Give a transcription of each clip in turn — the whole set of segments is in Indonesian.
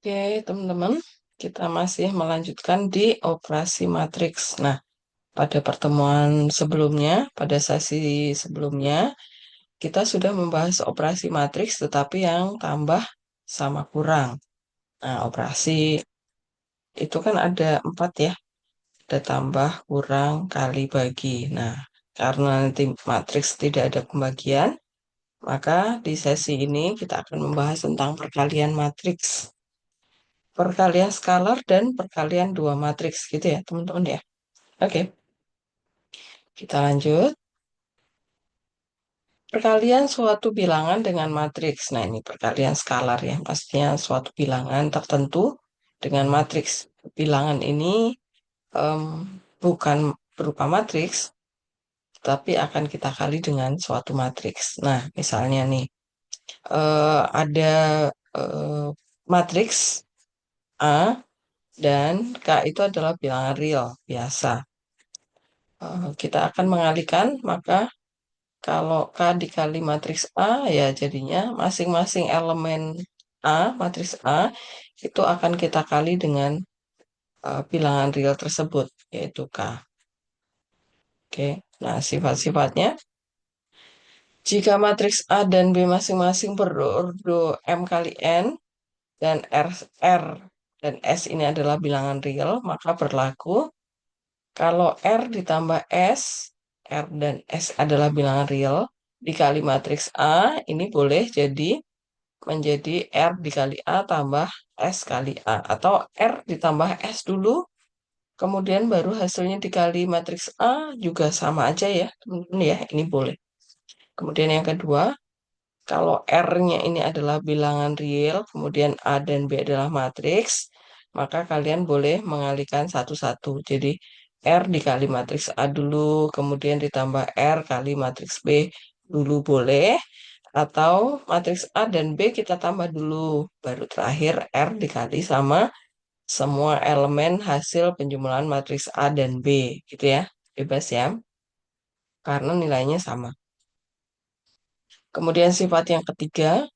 Oke, teman-teman, kita masih melanjutkan di operasi matriks. Nah, pada pertemuan sebelumnya, pada sesi sebelumnya, kita sudah membahas operasi matriks, tetapi yang tambah sama kurang. Nah, operasi itu kan ada 4 ya, ada tambah, kurang, kali, bagi. Nah, karena nanti matriks tidak ada pembagian, maka di sesi ini kita akan membahas tentang perkalian matriks. Perkalian skalar dan perkalian dua matriks gitu ya teman-teman ya. Oke, kita lanjut. Perkalian suatu bilangan dengan matriks. Nah, ini perkalian skalar ya. Pastinya suatu bilangan tertentu dengan matriks. Bilangan ini em, bukan berupa matriks, tapi akan kita kali dengan suatu matriks. Nah, misalnya nih, ada eh, matriks A dan K itu adalah bilangan real biasa. Kita akan mengalihkan, maka kalau K dikali matriks A, ya jadinya masing-masing elemen A, matriks A, itu akan kita kali dengan bilangan real tersebut, yaitu K. Oke, nah sifat-sifatnya, jika matriks A dan B masing-masing berordo M kali N, dan R dan S ini adalah bilangan real, maka berlaku kalau R ditambah S, R dan S adalah bilangan real, dikali matriks A, ini boleh menjadi R dikali A tambah S kali A. Atau R ditambah S dulu, kemudian baru hasilnya dikali matriks A, juga sama aja ya, teman-teman ya, ini boleh. Kemudian yang kedua, kalau R-nya ini adalah bilangan real, kemudian A dan B adalah matriks, maka kalian boleh mengalihkan satu-satu. Jadi R dikali matriks A dulu, kemudian ditambah R kali matriks B dulu boleh. Atau matriks A dan B kita tambah dulu. Baru terakhir R dikali sama semua elemen hasil penjumlahan matriks A dan B. Gitu ya. Bebas ya. Karena nilainya sama. Kemudian sifat yang ketiga,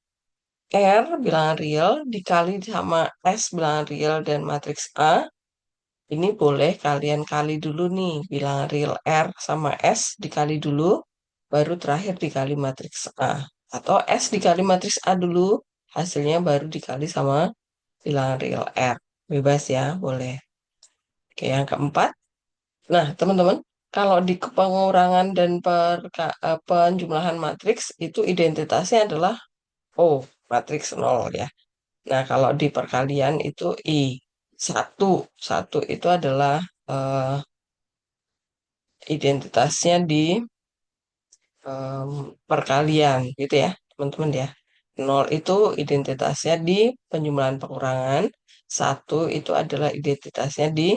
R bilangan real dikali sama S bilangan real dan matriks A. Ini boleh kalian kali dulu nih, bilangan real R sama S dikali dulu, baru terakhir dikali matriks A. Atau S dikali matriks A dulu, hasilnya baru dikali sama bilangan real R. Bebas ya, boleh. Oke, yang keempat. Nah, teman-teman, kalau di pengurangan dan penjumlahan matriks, itu identitasnya adalah O, matriks 0 ya. Nah, kalau di perkalian itu I. Satu, satu itu adalah eh, identitasnya di perkalian gitu ya, teman-teman ya. Nol itu identitasnya di penjumlahan pengurangan, satu itu adalah identitasnya di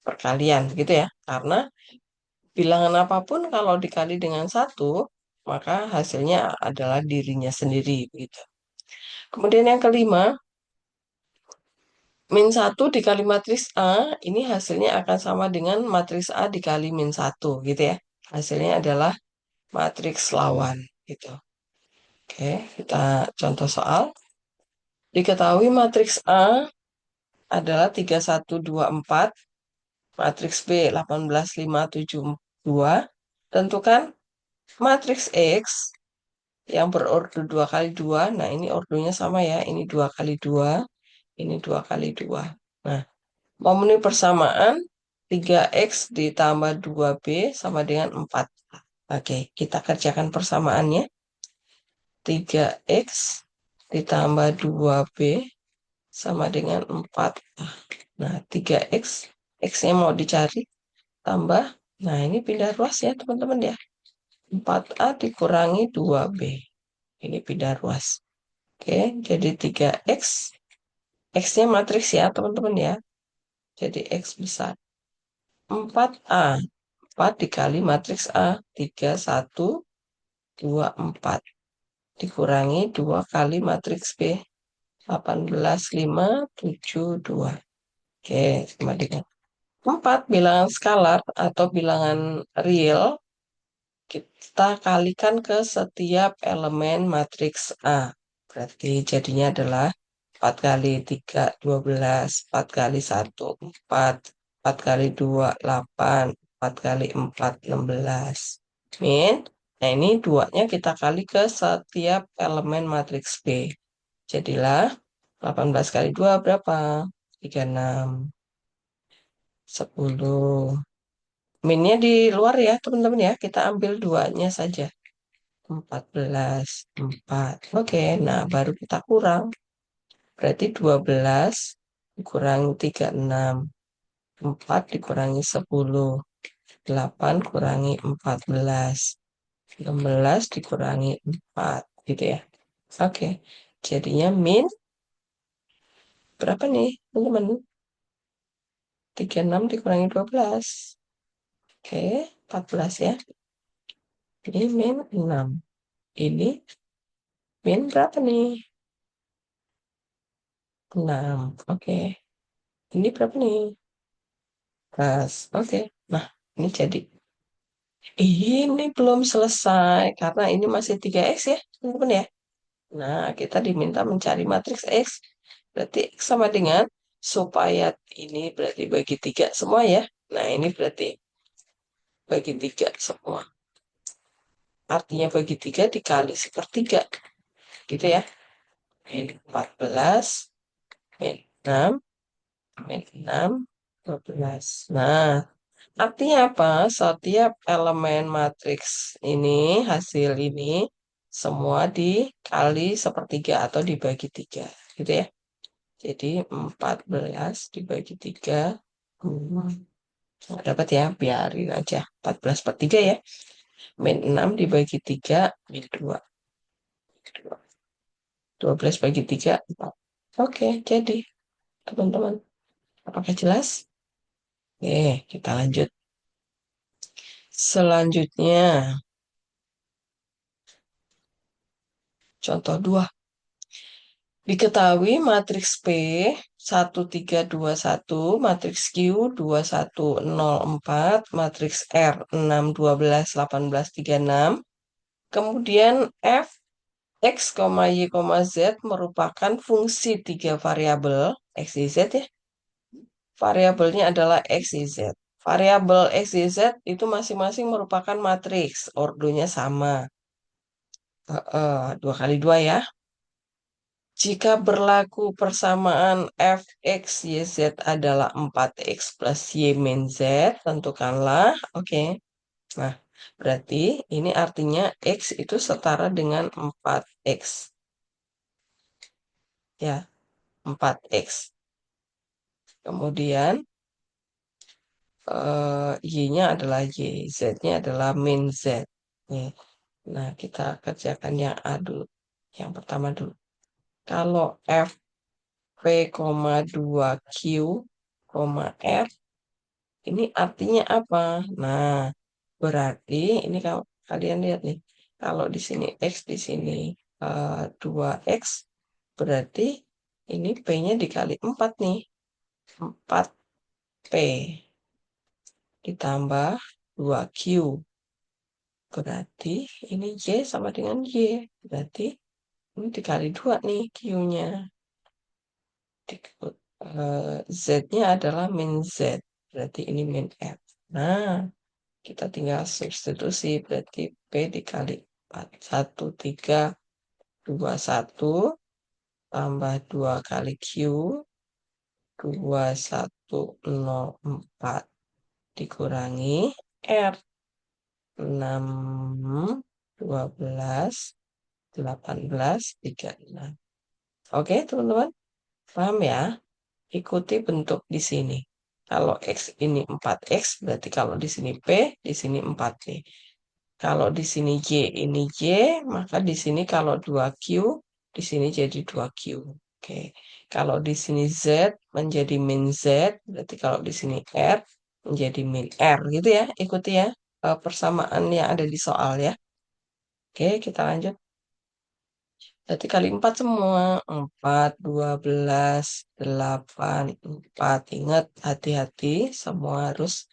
perkalian gitu ya. Karena bilangan apapun kalau dikali dengan satu, maka hasilnya adalah dirinya sendiri gitu. Kemudian yang kelima, min satu dikali matriks A, ini hasilnya akan sama dengan matriks A dikali min satu gitu ya. Hasilnya adalah matriks lawan gitu. Oke, kita contoh soal. Diketahui matriks A adalah 3124, matriks B 18,5,7,2. Tentukan matriks X yang berordo 2 kali 2. Nah, ini ordonya sama ya. Ini 2 kali 2, ini 2 kali 2. Nah, memenuhi persamaan 3X ditambah 2B sama dengan 4. Oke, kita kerjakan persamaannya. 3X ditambah 2B sama dengan 4. Nah, 3X, X-nya mau dicari, tambah. Nah, ini pindah ruas ya, teman-teman ya. 4A dikurangi 2B. Ini pindah ruas. Oke, jadi 3X. X-nya matriks ya, teman-teman ya. Jadi X besar. 4A. 4 dikali matriks A. 3, 1, 2, 4. Dikurangi 2 kali matriks B. 18, 5, 7, 2. Oke, sama dengan 4 bilangan skalar atau bilangan real, kita kalikan ke setiap elemen matriks A. Berarti jadinya adalah 4 kali 3, 12. 4 kali 1, 4. 4 kali 2, 8. 4 kali 4, 16. Min. Nah, ini 2-nya kita kali ke setiap elemen matriks B. Jadilah 18 kali 2 berapa? 36. 10. Minnya di luar ya, teman-teman ya. Kita ambil 2-nya saja. 14, 4. Oke, nah baru kita kurang. Berarti 12 dikurangi 36. 4 dikurangi 10. 8 kurangi 14. 16 dikurangi 4. Gitu ya. Oke, jadinya min berapa nih, teman-teman? 36 dikurangi 12. Oke, 14 ya. Ini min 6. Ini min berapa nih? 6. Oke. Ini berapa nih? Plus. Oke. Nah, ini jadi. Ini belum selesai. Karena ini masih 3X ya, teman-teman ya. Nah, kita diminta mencari matriks X. Berarti X sama dengan, supaya ini berarti bagi 3 semua ya. Nah, ini berarti bagi 3 semua. Artinya bagi 3 dikali sepertiga. Gitu ya. Ini 14, min 6, min 6, 12. Nah, artinya apa? Setiap elemen matriks ini, hasil ini, semua dikali sepertiga atau dibagi 3. Gitu ya. Jadi 14 dibagi 3. Nggak dapat ya, biarin aja. 14 per 3 ya. Min 6 dibagi 3, min 2. 12 bagi 3, 4. Oke, jadi teman-teman. Apakah jelas? Oke, kita lanjut. Selanjutnya, contoh 2. Diketahui matriks P 1321, matriks Q 2104, matriks R 6, 12, 18, 36. Kemudian F X, Y, Z merupakan fungsi 3 variabel X, Y, Z ya. Variabelnya adalah X, Y, Z. Variabel X, Y, Z itu masing-masing merupakan matriks. Ordonya sama. 2 kali 2 ya. Jika berlaku persamaan Fx, YZ adalah 4x plus Y min Z, tentukanlah. Oke. Nah, berarti ini artinya X itu setara dengan 4x. Ya, 4x. Kemudian Y-nya adalah Y, Z-nya adalah min Z. Nih. Nah, kita kerjakan yang A dulu. Yang pertama dulu. Kalau F P, 2Q, F, ini artinya apa? Nah, berarti ini kalau kalian lihat nih, kalau di sini X, di sini 2X, berarti ini P-nya dikali 4 nih. 4P ditambah 2Q. Berarti ini Y sama dengan Y. Berarti ini dikali 2 nih Q-nya. Z-nya adalah min Z. Berarti ini min F. Nah, kita tinggal substitusi. Berarti P dikali 4. 1, 3, 2, 1. Tambah 2 kali Q. 2, 1, 0, 4. Dikurangi R. 6, 12, 18, 36. Oke, teman-teman. Paham ya? Ikuti bentuk di sini. Kalau X ini 4X, berarti kalau di sini P, di sini 4P. Kalau di sini Y, ini Y, maka di sini kalau 2Q, di sini jadi 2Q. Oke. Kalau di sini Z menjadi min Z, berarti kalau di sini R menjadi min R. Gitu ya, ikuti ya persamaan yang ada di soal ya. Oke, kita lanjut. Berarti kali 4 semua. 4, 12, 8, 4. Ingat, hati-hati. Semua harus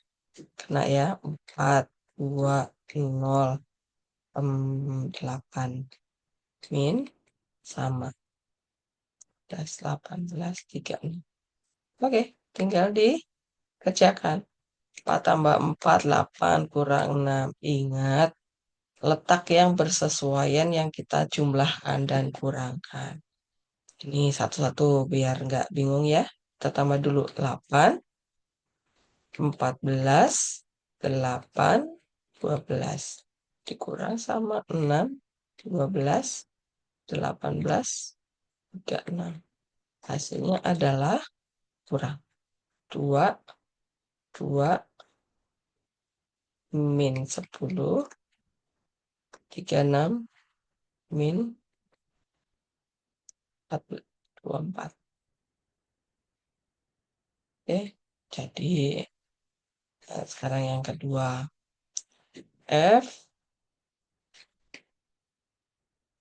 kena ya. 4, 2, 0, 8. Min sama. 18, 36. Oke, tinggal dikerjakan. 4 tambah 4, 8 kurang 6. Ingat, letak yang bersesuaian yang kita jumlahkan dan kurangkan. Ini satu-satu biar nggak bingung ya. Kita tambah dulu 8, 14, 8, 12. Dikurang sama 6, 12, 18, 36. Hasilnya adalah kurang 2, 2, min 10, 36, min 24. Oke, jadi sekarang yang kedua. F,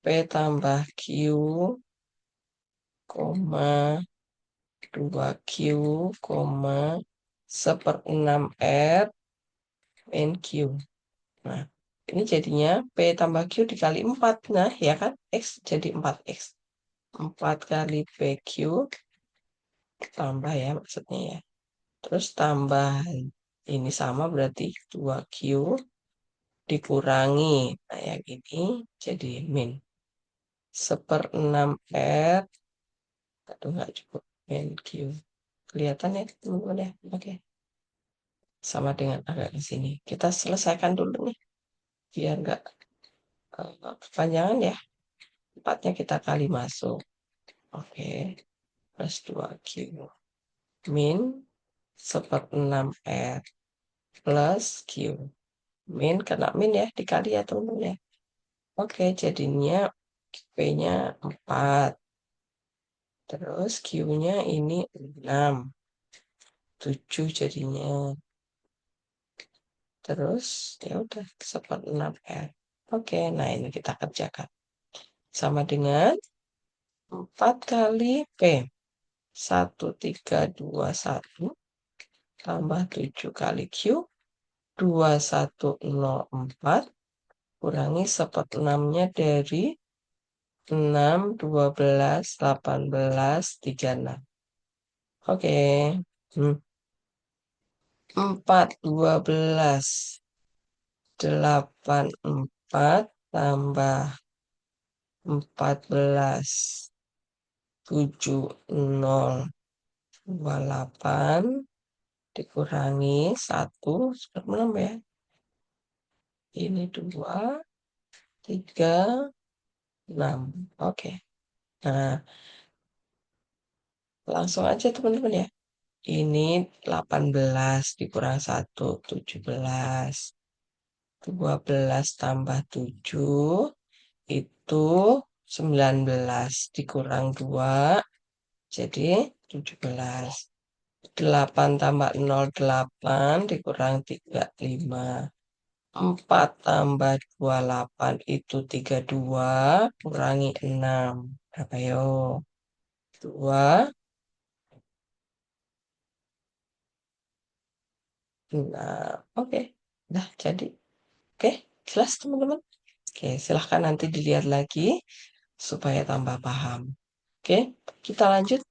P tambah Q, koma, 2Q, koma, 1/6 R, min Q. Nah, ini jadinya P tambah Q dikali 4. Nah, ya kan? X jadi 4X. 4 kali PQ, tambah ya maksudnya ya. Terus tambah ini sama berarti 2Q dikurangi. Nah, yang ini jadi min 1/6 R. Aduh, nggak cukup. Min Q. Kelihatan ya, teman-teman ya? Oke. Sama dengan agak di sini. Kita selesaikan dulu nih. Biar nggak kepanjangan ya. 4-nya kita kali masuk. Oke. Plus 2Q. Min 1/6 R. Plus Q. Min, kena min ya. Dikali ya, teman-teman ya. Oke, jadinya P-nya 4. Terus Q-nya ini 6. 7 jadinya. Terus ya udah 1/6 R. Oke, nah ini kita kerjakan. Sama dengan 4 kali P. 1321 tambah 7 kali Q. 2104 kurangi 1/6-nya dari 6, 12, 18, 36. Oke. 4, 12, 84 tambah 14, 7028 dikurangi 1, 96 ya. Ini 2, 3, 6. Oke. Nah, langsung aja teman-teman ya. Ini 18 dikurang 1, 17. 12 tambah 7 itu 19 dikurang 2 jadi 17. 8 tambah 0, 8 dikurang 3, 5. 4 tambah 28 itu 32 kurangi 6. Berapa yo? 2, 6. Oke, udah jadi. Oke, jelas teman-teman? Oke, silahkan nanti dilihat lagi supaya tambah paham. Oke, kita lanjut.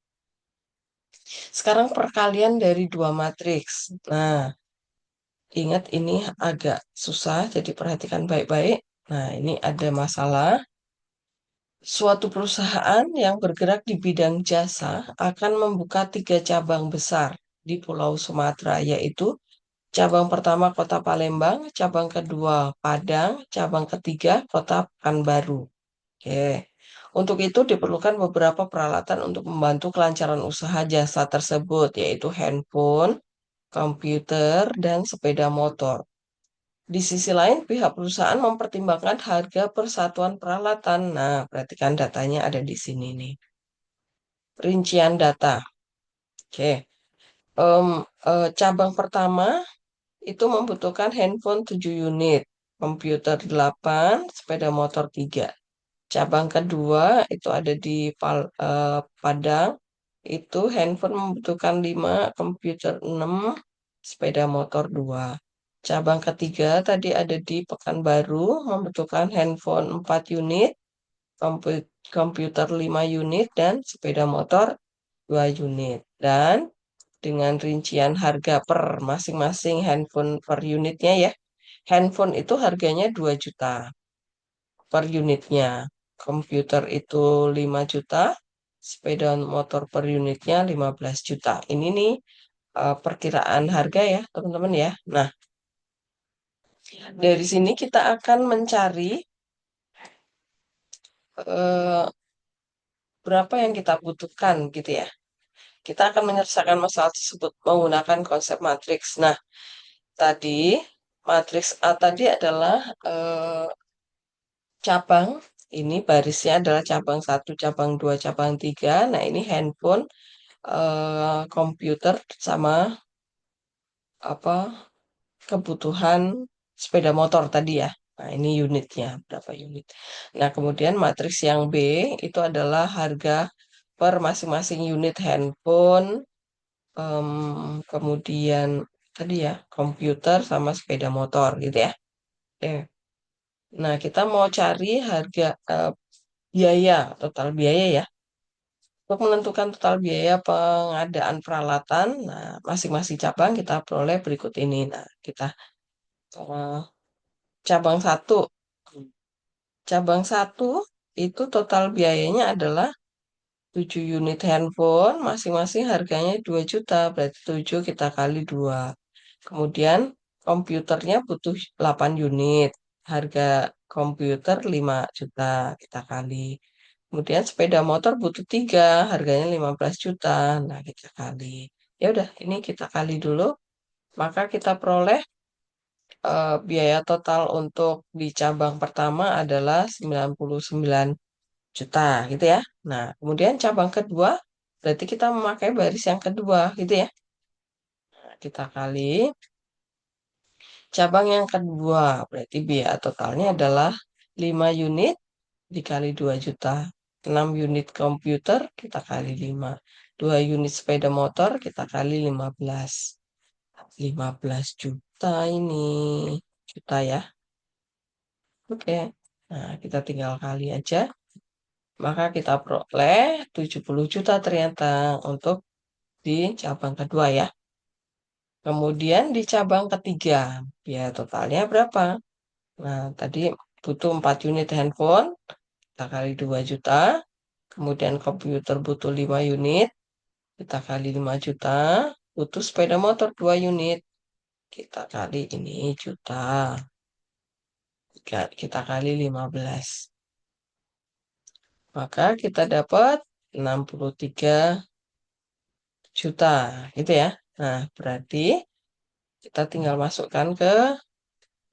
Sekarang perkalian dari 2 matriks. Nah, ingat ini agak susah, jadi perhatikan baik-baik. Nah, ini ada masalah. Suatu perusahaan yang bergerak di bidang jasa akan membuka 3 cabang besar di Pulau Sumatera, yaitu cabang pertama Kota Palembang, cabang kedua Padang, cabang ketiga Kota Pekanbaru. Oke. Untuk itu diperlukan beberapa peralatan untuk membantu kelancaran usaha jasa tersebut, yaitu handphone, komputer, dan sepeda motor. Di sisi lain, pihak perusahaan mempertimbangkan harga persatuan peralatan. Nah, perhatikan datanya ada di sini nih. Rincian data. Oke. Cabang pertama itu membutuhkan handphone 7 unit, komputer 8, sepeda motor 3. Cabang kedua itu ada di Padang, itu handphone membutuhkan 5, komputer 6, sepeda motor 2. Cabang ketiga tadi ada di Pekanbaru, membutuhkan handphone 4 unit, komputer 5 unit, dan sepeda motor 2 unit. Dan dengan rincian harga per masing-masing handphone per unitnya ya. Handphone itu harganya 2 juta per unitnya. Komputer itu 5 juta, sepeda motor per unitnya 15 juta. Ini nih perkiraan harga ya, teman-teman ya. Nah, dari sini kita akan mencari eh, berapa yang kita butuhkan gitu ya. Kita akan menyelesaikan masalah tersebut menggunakan konsep matriks. Nah, tadi matriks A tadi adalah cabang. Ini barisnya adalah cabang satu, cabang 2, cabang 3. Nah, ini handphone, komputer sama apa kebutuhan sepeda motor tadi ya. Nah, ini unitnya, berapa unit. Nah, kemudian matriks yang B itu adalah harga per masing-masing unit handphone, kemudian tadi ya, komputer sama sepeda motor gitu ya. Oke. Nah, kita mau cari harga biaya, total biaya ya. Untuk menentukan total biaya pengadaan peralatan, nah masing-masing cabang kita peroleh berikut ini. Nah, kita eh, cabang satu. Cabang satu itu total biayanya adalah 7 unit handphone, masing-masing harganya 2 juta, berarti 7 kita kali 2. Kemudian komputernya butuh 8 unit, harga komputer 5 juta, kita kali. Kemudian sepeda motor butuh 3, harganya 15 juta, nah kita kali. Ya udah, ini kita kali dulu, maka kita peroleh biaya total untuk di cabang pertama adalah 99 juta gitu ya. Nah, kemudian cabang kedua berarti kita memakai baris yang kedua gitu ya. Nah, kita kali cabang yang kedua berarti biaya totalnya adalah 5 unit dikali 2 juta. 6 unit komputer kita kali 5. 2 unit sepeda motor kita kali 15. 15 juta ini. Juta ya. Oke. Nah, kita tinggal kali aja. Maka kita peroleh 70 juta ternyata untuk di cabang kedua ya. Kemudian di cabang ketiga, biaya totalnya berapa? Nah, tadi butuh 4 unit handphone, kita kali 2 juta. Kemudian komputer butuh 5 unit, kita kali 5 juta. Butuh sepeda motor 2 unit, kita kali ini juta. Kita kali 15. Maka kita dapat 63 juta, gitu ya. Nah, berarti kita tinggal masukkan ke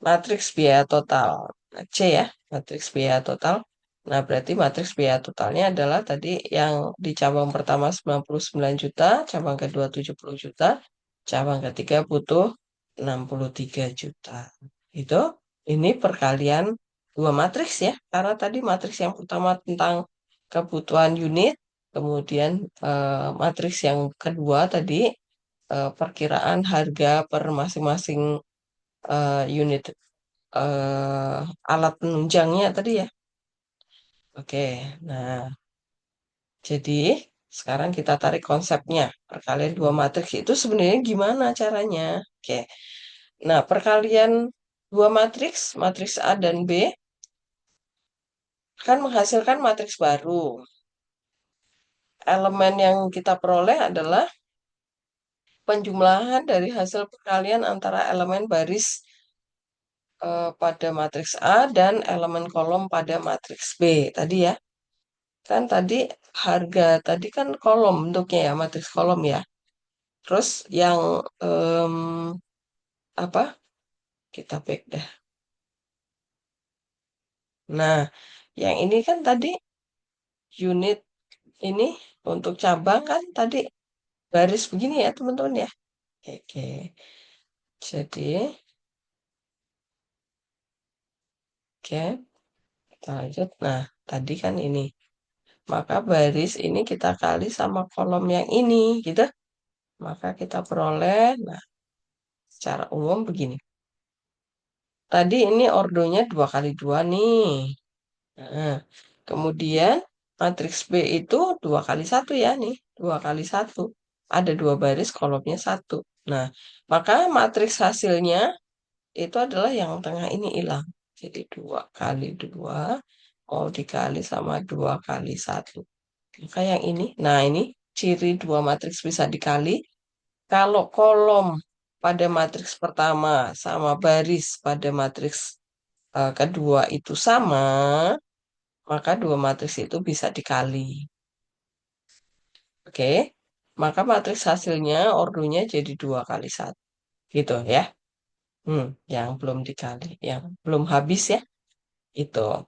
matriks biaya total. Nah, C ya, matriks biaya total. Nah, berarti matriks biaya totalnya adalah tadi yang di cabang pertama 99 juta, cabang kedua 70 juta, cabang ketiga butuh 63 juta. Itu ini perkalian dua matriks ya, karena tadi matriks yang pertama tentang kebutuhan unit, kemudian matriks yang kedua tadi perkiraan harga per masing-masing unit alat penunjangnya tadi ya. Oke, nah jadi sekarang kita tarik konsepnya. Perkalian dua matriks itu sebenarnya gimana caranya? Oke, nah perkalian dua matriks, matriks A dan B, kan menghasilkan matriks baru. Elemen yang kita peroleh adalah penjumlahan dari hasil perkalian antara elemen baris pada matriks A dan elemen kolom pada matriks B tadi ya. Kan tadi harga tadi kan kolom bentuknya ya, matriks kolom ya. Terus yang em, apa? Kita back dah. Nah, yang ini kan tadi unit ini untuk cabang kan tadi baris begini ya, teman-teman ya. Oke. Jadi, oke, kita lanjut. Nah, tadi kan ini. Maka baris ini kita kali sama kolom yang ini, gitu. Maka kita peroleh, nah, secara umum begini. Tadi ini ordonya 2 kali 2 nih. Nah, kemudian Matriks B itu 2 kali 1 ya nih, 2 kali 1. Ada 2 baris, kolomnya 1. Nah, maka matriks hasilnya itu adalah yang tengah ini hilang. Jadi 2 kali 2 mau dikali sama 2 kali 1. Maka yang ini, nah ini ciri dua matriks bisa dikali. Kalau kolom pada matriks pertama sama baris pada matriks kedua itu sama, maka dua matriks itu bisa dikali. Oke, maka matriks hasilnya ordonya jadi 2 kali 1. Gitu ya. Yang belum dikali, yang belum habis ya, itu.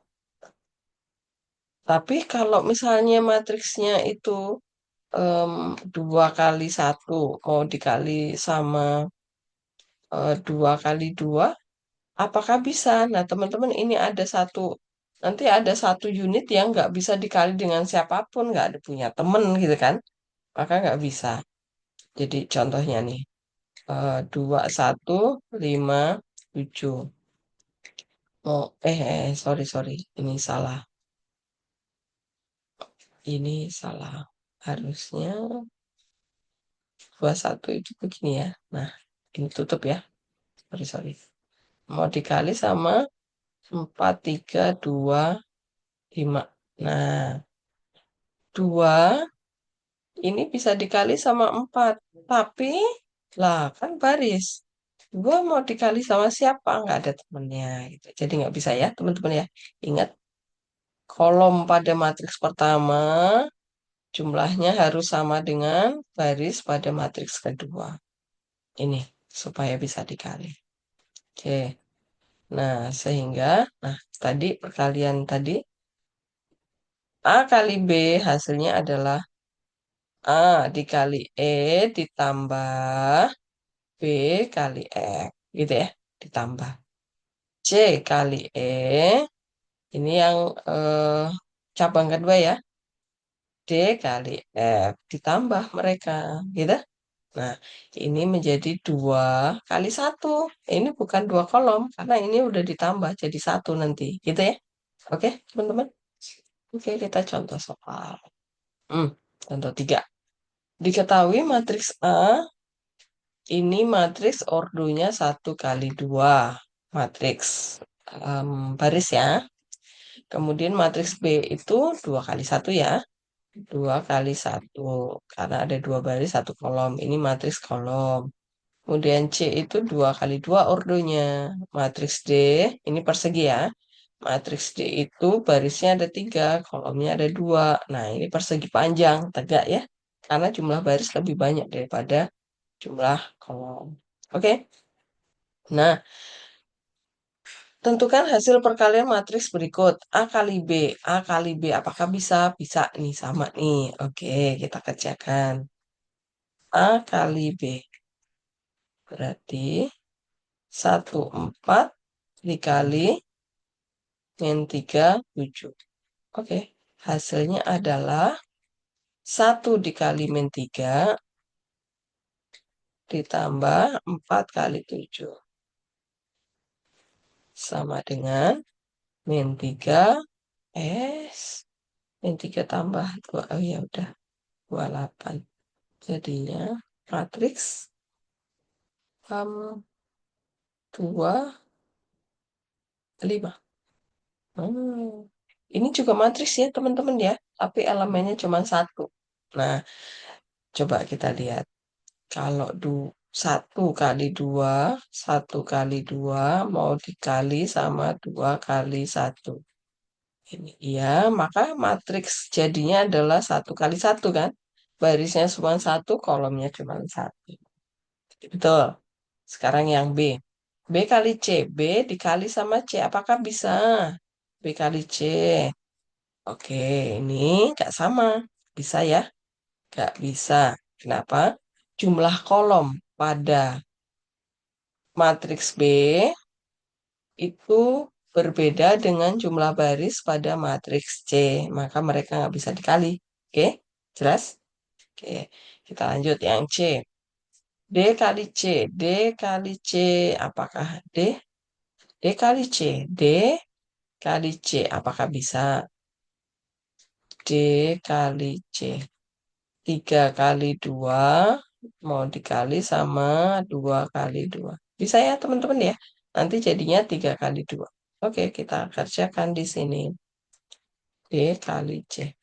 Tapi kalau misalnya matriksnya itu 2 kali 1 mau dikali sama 2 kali 2, apakah bisa? Nah, teman-teman ini ada nanti ada satu unit yang nggak bisa dikali dengan siapapun, nggak ada punya temen gitu kan, maka nggak bisa. Jadi contohnya nih, 2, 1, 5, 7. Sorry, sorry, ini salah. Ini salah. Harusnya 2, 1 itu begini ya. Nah, ini tutup ya. Sorry, sorry. Mau dikali sama 4, 3, 2, 5. Nah, 2 ini bisa dikali sama 4. Tapi, lah kan baris. 2 mau dikali sama siapa? Nggak ada temennya. Gitu. Jadi nggak bisa ya, teman-teman ya. Ingat, kolom pada matriks pertama jumlahnya harus sama dengan baris pada matriks kedua. Ini, supaya bisa dikali. Oke. Nah, sehingga, tadi perkalian tadi, A kali B hasilnya adalah A dikali E ditambah B kali F. Gitu ya, ditambah. C kali E, ini yang cabang kedua ya. D kali F ditambah mereka. Gitu. Nah, ini menjadi 2 kali 1. Ini bukan 2 kolom, karena ini udah ditambah jadi 1 nanti. Gitu ya. Oke, teman-teman. Oke, kita contoh soal. Contoh 3. Diketahui matriks A, ini matriks ordonya 1 kali 2. Matriks baris ya. Kemudian matriks B itu 2 kali 1 ya. 2 kali 1. Karena ada 2 baris, 1 kolom. Ini matriks kolom. Kemudian C itu 2 kali 2 ordonya. Matriks D, ini persegi ya. Matriks D itu barisnya ada 3, kolomnya ada 2. Nah, ini persegi panjang, tegak ya. Karena jumlah baris lebih banyak daripada jumlah kolom. Oke. Nah, tentukan hasil perkalian matriks berikut. A kali B. A kali B. Apakah bisa? Bisa nih, sama nih. Oke, kita kerjakan. A kali B. Berarti 1,4 dikali min 3, 7. Oke, hasilnya adalah 1 dikali min 3 ditambah 4 kali 7. Sama dengan min 3, eh, min 3 tambah 2. Oh ya udah, 28. Jadinya matriks 2, 5. Ini juga matriks ya teman-teman ya, tapi elemennya cuma 1. Nah, coba kita lihat. Kalau 1 kali 2, 1 kali 2 mau dikali sama 2 kali 1. Ini ya, maka matriks jadinya adalah 1 kali 1 kan? Barisnya cuma 1, kolomnya cuma 1. Betul. Sekarang yang B. B kali C. B dikali sama C. Apakah bisa? B kali C. Oke, ini nggak sama. Bisa ya? Nggak bisa. Kenapa? Jumlah kolom pada matriks B itu berbeda dengan jumlah baris pada matriks C. Maka mereka nggak bisa dikali. Oke, jelas? Oke, kita lanjut yang C. D kali C. D kali C. Apakah D? D kali C. D kali C. Apakah bisa? D kali C. 3 kali 2 mau dikali sama 2 kali 2. Bisa ya teman-teman ya? Nanti jadinya 3 kali 2. Oke, kita kerjakan di sini. D kali C.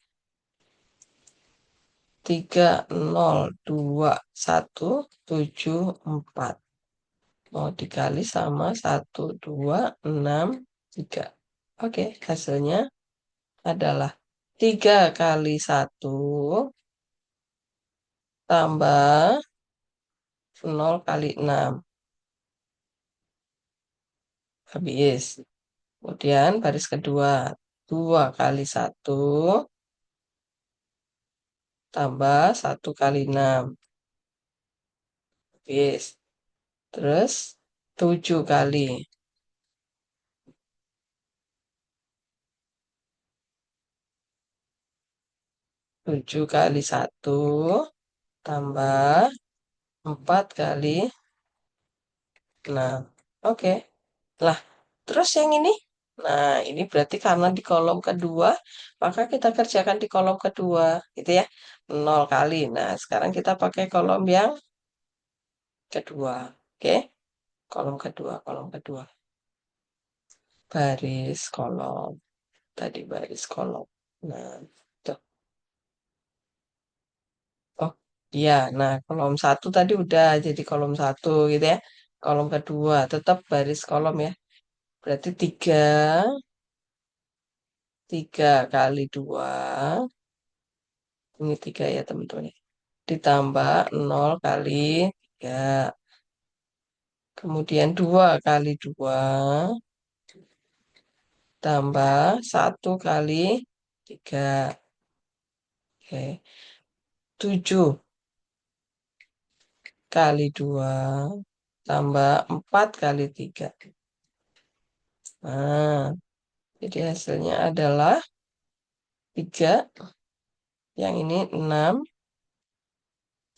3, 0, 2, 1, 7, 4. Mau dikali sama 1, 2, 6, 3. Oke, hasilnya adalah 3 kali 1 tambah 0 kali 6. Habis. Kemudian baris kedua. 2 kali 1 tambah 1 kali 6. Habis. Terus 7 kali. 7 kali 1 tambah 4 kali 6. Oke. Lah, terus yang ini? Nah, ini berarti karena di kolom kedua, maka kita kerjakan di kolom kedua, gitu ya. 0 kali. Nah, sekarang kita pakai kolom yang kedua. Oke, kolom kedua, kolom kedua. Baris kolom. Tadi baris kolom. Nah, tuh. Oh, iya. Nah, kolom satu tadi udah jadi kolom satu, gitu ya. Kolom kedua, tetap baris kolom ya. Berarti 3 kali 2. Ini 3 ya teman-teman, ya. Ditambah 0 kali 3. Kemudian 2 kali 2 tambah 1 kali 3. Oke. 7 kali 2 tambah 4 kali 3. Nah, jadi hasilnya adalah 3. Yang ini 6.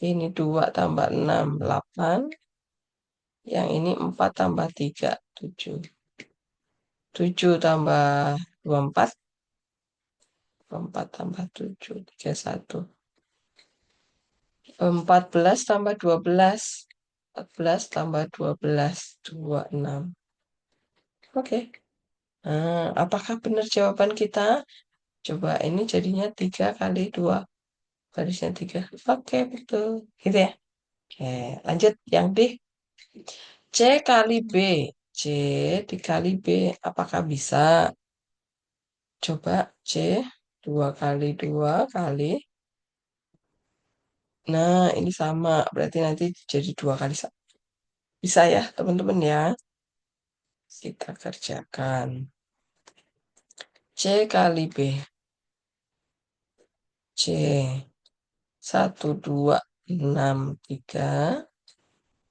Ini 2 tambah 6, 8. Yang ini 4 tambah 3, 7. 7 tambah 24. 4 tambah 7, 31. 14 tambah 12. 14 tambah 12, 26. Oke. Nah, apakah benar jawaban kita? Coba ini jadinya 3 kali 2. Barisnya 3. Oke, betul. Gitu ya. Oke, lanjut yang B. C kali B. C dikali B. Apakah bisa? Coba C 2 kali 2 kali. Nah, ini sama. Berarti nanti jadi 2 kali 1. Bisa ya, teman-teman ya. Kita kerjakan. C kali B. C. 1, 2, 6, 3.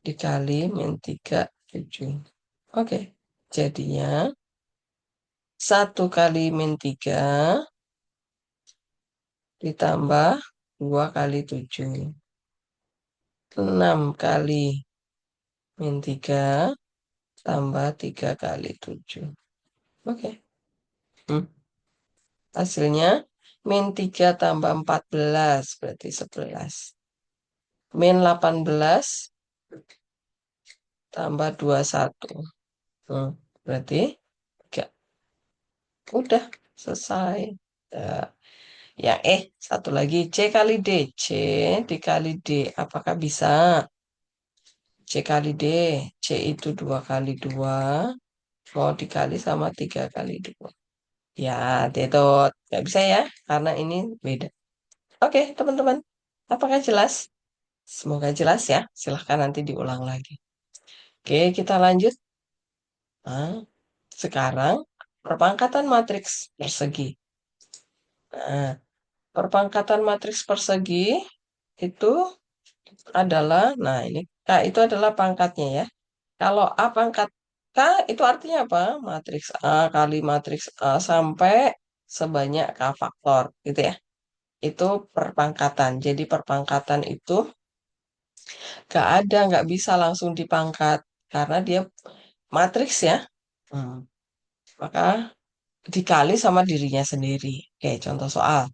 Dikali min 3, 7. Oke. Jadinya 1 kali min 3 ditambah 2 kali 7. 6 kali min 3 tambah 3 kali 7. Oke. Hasilnya min 3 tambah 14 berarti 11. Min 18 tambah 21. Berarti 3. Udah selesai. Ya, yang satu lagi. C kali D. C dikali D. Apakah bisa? C kali D. C itu 2 kali 2. Mau dikali sama 3 kali 2. Ya, itu nggak bisa ya. Karena ini beda. Oke, teman-teman. Apakah jelas? Semoga jelas ya. Silahkan nanti diulang lagi. Oke, kita lanjut. Nah, sekarang perpangkatan matriks persegi. Nah, perpangkatan matriks persegi itu adalah, nah ini K itu adalah pangkatnya ya. Kalau A pangkat K itu artinya apa? Matriks A kali matriks A sampai sebanyak K faktor gitu ya. Itu perpangkatan. Jadi perpangkatan itu nggak bisa langsung dipangkat karena dia matriks ya. Maka dikali sama dirinya sendiri. Oke, contoh soal.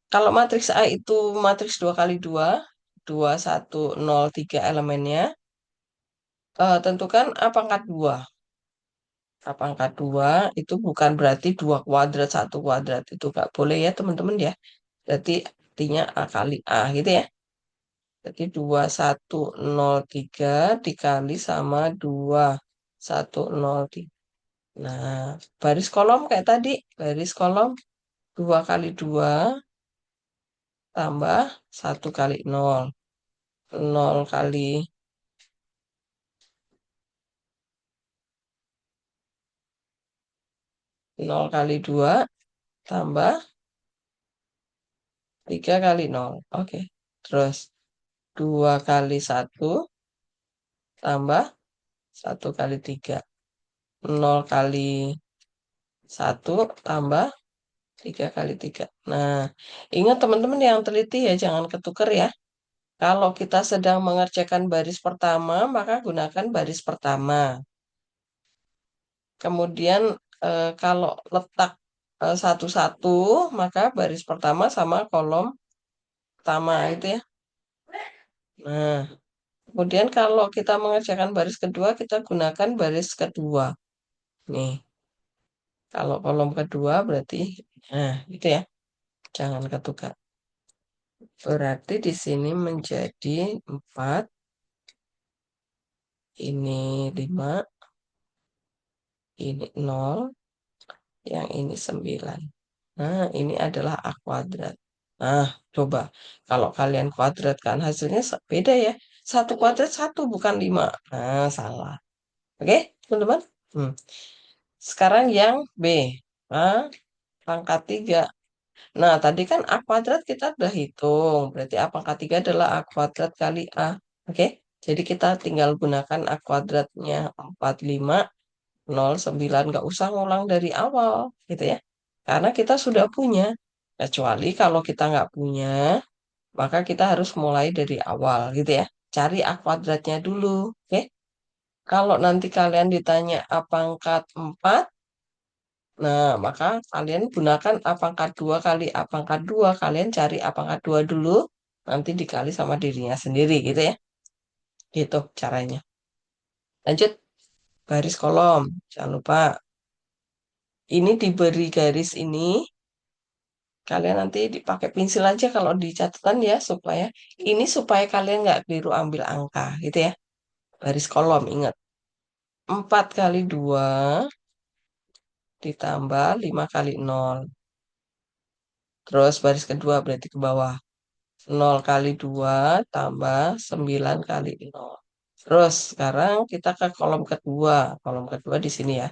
Kalau matriks A itu matriks 2 kali 2, 2, 1, 0, 3 elemennya, tentukan A pangkat 2. A pangkat 2 itu bukan berarti 2 kuadrat, 1 kuadrat. Itu nggak boleh ya teman-teman ya. Berarti artinya A kali A gitu ya. Jadi 2103 dikali sama 2103. Nah, baris kolom kayak tadi. Baris kolom 2 kali 2 tambah 1 kali 0. 0 kali 0 kali 2 tambah 3 kali 0. Oke. Terus 2 kali 1 tambah 1 kali 3. 0 kali 1 tambah 3 kali 3. Nah, ingat teman-teman yang teliti ya, jangan ketuker ya. Kalau kita sedang mengerjakan baris pertama, maka gunakan baris pertama. Kemudian kalau letak satu-satu, maka baris pertama sama kolom pertama itu ya. Nah, kemudian kalau kita mengerjakan baris kedua, kita gunakan baris kedua. Nih, kalau kolom kedua berarti, nah gitu ya, jangan ketukar. Berarti di sini menjadi 4, ini 5, ini 0, yang ini 9. Nah, ini adalah A kuadrat. Nah, coba. Kalau kalian kuadratkan hasilnya beda ya. 1 kuadrat 1 bukan 5. Nah, salah. Oke, teman-teman? Hmm. Sekarang yang B. Nah, pangkat 3. Nah, tadi kan A kuadrat kita udah hitung. Berarti A pangkat 3 adalah A kuadrat kali A. Oke, jadi kita tinggal gunakan A kuadratnya 4509. Nggak usah ngulang dari awal, gitu ya. Karena kita sudah punya. Kecuali kalau kita nggak punya, maka kita harus mulai dari awal, gitu ya. Cari A kuadratnya dulu, oke? Kalau nanti kalian ditanya A pangkat 4, nah, maka kalian gunakan A pangkat 2 kali A pangkat 2. Kalian cari A pangkat 2 dulu, nanti dikali sama dirinya sendiri gitu ya. Gitu caranya. Lanjut, baris kolom. Jangan lupa, ini diberi garis ini, kalian nanti dipakai pensil aja kalau di catatan ya, supaya kalian nggak keliru ambil angka gitu ya. Baris kolom, ingat. 4 kali 2 ditambah 5 kali 0. Terus baris kedua berarti ke bawah. 0 kali 2 tambah 9 kali 0. Terus sekarang kita ke kolom kedua. Kolom kedua di sini ya.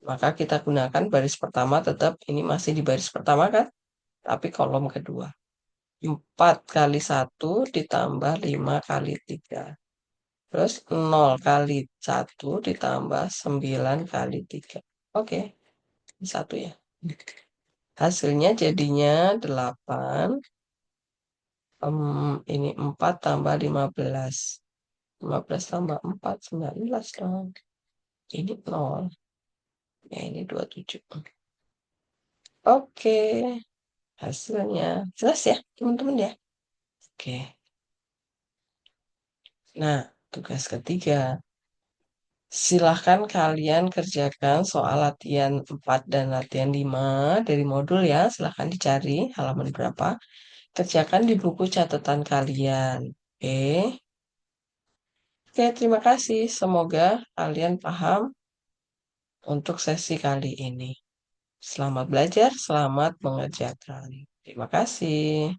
Maka kita gunakan baris pertama, tetap ini masih di baris pertama kan? Tapi kolom kedua. 4 kali 1 ditambah 5 kali 3. Terus 0 kali 1 ditambah 9 kali 3. Oke, satu ya. Hasilnya jadinya 8. Ini 4 tambah 15. 15 tambah 4, 19 dong. Ini 0. Ya, ini 27. Oke, hasilnya jelas ya, teman-teman ya. Oke. Nah, tugas ketiga. Silahkan kalian kerjakan soal latihan 4 dan latihan 5 dari modul ya. Silahkan dicari halaman berapa. Kerjakan di buku catatan kalian. Oke. Oke, terima kasih. Semoga kalian paham untuk sesi kali ini. Selamat belajar, selamat mengerjakan. Terima kasih.